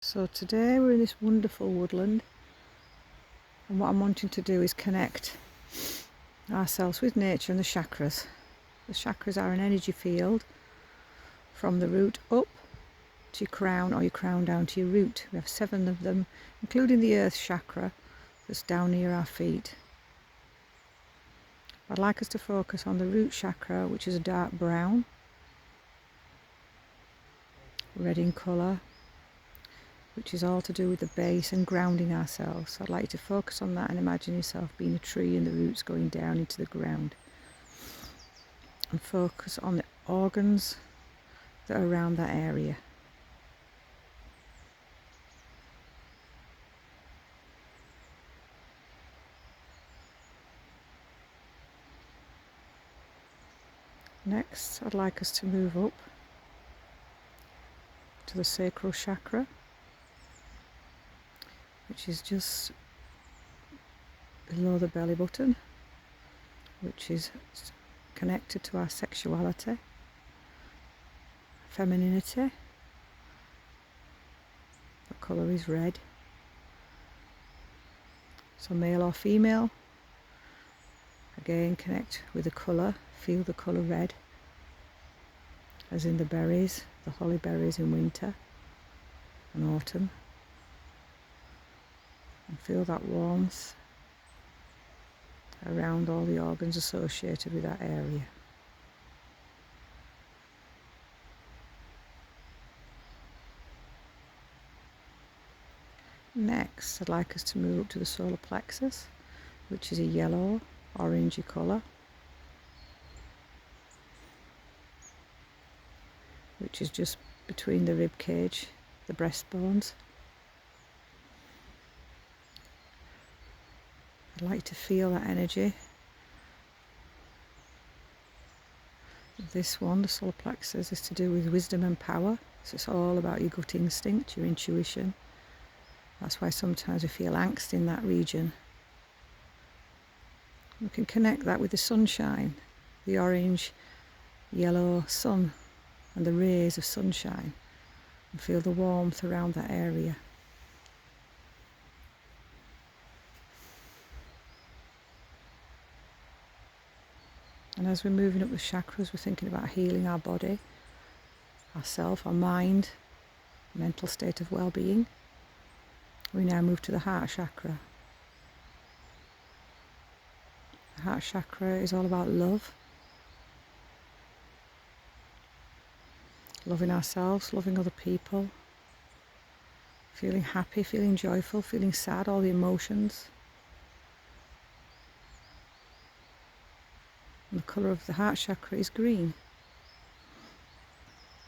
So today we're in this wonderful woodland, and what I'm wanting to do is connect ourselves with nature and the chakras. The chakras are an energy field from the root up to your crown, or your crown down to your root. We have 7 of them, including the earth chakra that's down near our feet. I'd like us to focus on the root chakra, which is a dark brown, red in colour, which is all to do with the base and grounding ourselves. So I'd like you to focus on that and imagine yourself being a tree and the roots going down into the ground. And focus on the organs that are around that area. Next, I'd like us to move up to the sacral chakra, which is just below the belly button, which is connected to our sexuality, femininity. The colour is red. So male or female, again connect with the colour, feel the colour red, as in the berries, the holly berries in winter and autumn, and feel that warmth around all the organs associated with that area. Next, I'd like us to move up to the solar plexus, which is a yellow, orangey colour, which is just between the rib cage, the breastbones. I'd like to feel that energy. This one, the solar plexus, is to do with wisdom and power. So it's all about your gut instinct, your intuition. That's why sometimes we feel angst in that region. We can connect that with the sunshine, the orange, yellow sun and the rays of sunshine, and feel the warmth around that area. And as we're moving up the chakras, we're thinking about healing our body, ourself, our mind, mental state of well-being. We now move to the heart chakra. The heart chakra is all about love. Loving ourselves, loving other people, feeling happy, feeling joyful, feeling sad, all the emotions. And the colour of the heart chakra is green.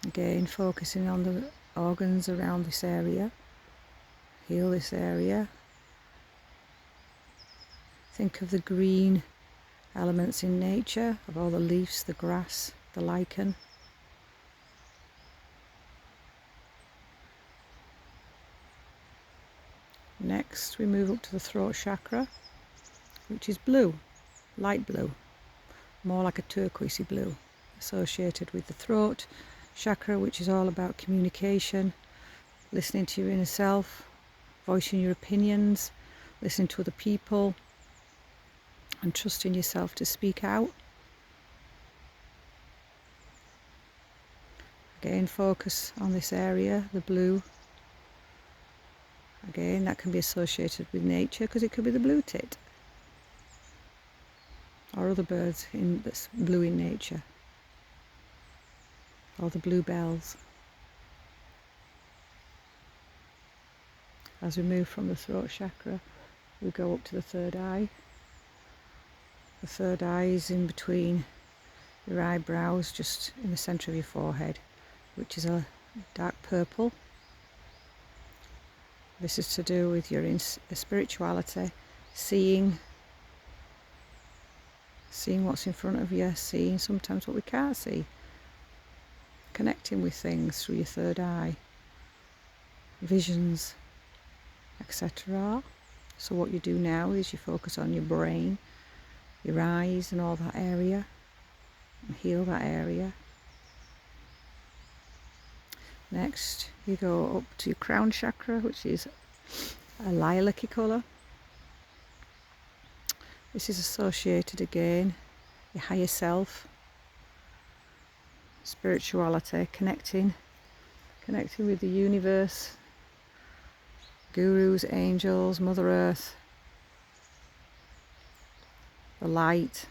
Again, focusing on the organs around this area. Heal this area. Think of the green elements in nature, of all the leaves, the grass, the lichen. Next, we move up to the throat chakra, which is blue, light blue, more like a turquoisey blue, associated with the throat chakra, which is all about communication, listening to your inner self, voicing your opinions, listening to other people, and trusting yourself to speak out. Again, focus on this area, the blue. Again, that can be associated with nature, because it could be the blue tit or other birds that's blue in nature, or the bluebells. As we move from the throat chakra, we go up to the third eye. The third eye is in between your eyebrows, just in the centre of your forehead, which is a dark purple. This is to do with your spirituality, seeing what's in front of you, seeing sometimes what we can't see, connecting with things through your third eye, visions, etc. So what you do now is you focus on your brain, your eyes and all that area, and heal that area. Next you go up to your crown chakra, which is a lilac-y colour. This is associated again, your higher self, spirituality, connecting with the universe, gurus, angels, Mother Earth, the light.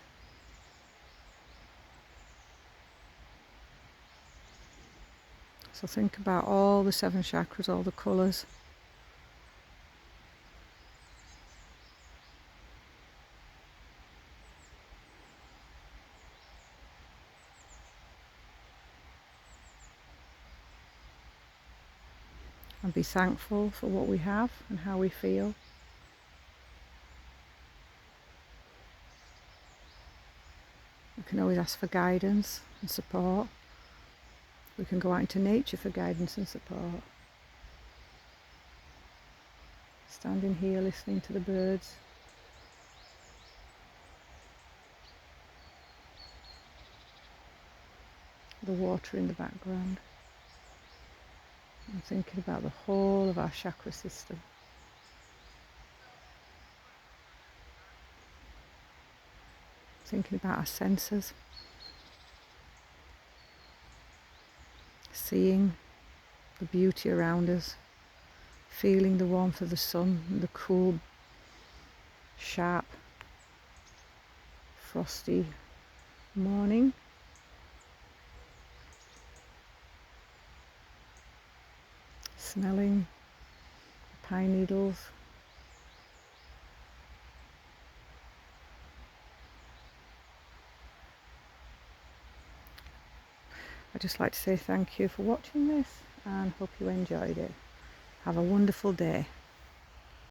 So think about all the 7 chakras, all the colours. And be thankful for what we have and how we feel. We can always ask for guidance and support. We can go out into nature for guidance and support. Standing here listening to the birds. The water in the background. I'm thinking about the whole of our chakra system. Thinking about our senses. Seeing the beauty around us. Feeling the warmth of the sun and the cool, sharp, frosty morning. Smelling the pine needles. I'd just like to say thank you for watching this and hope you enjoyed it. Have a wonderful day.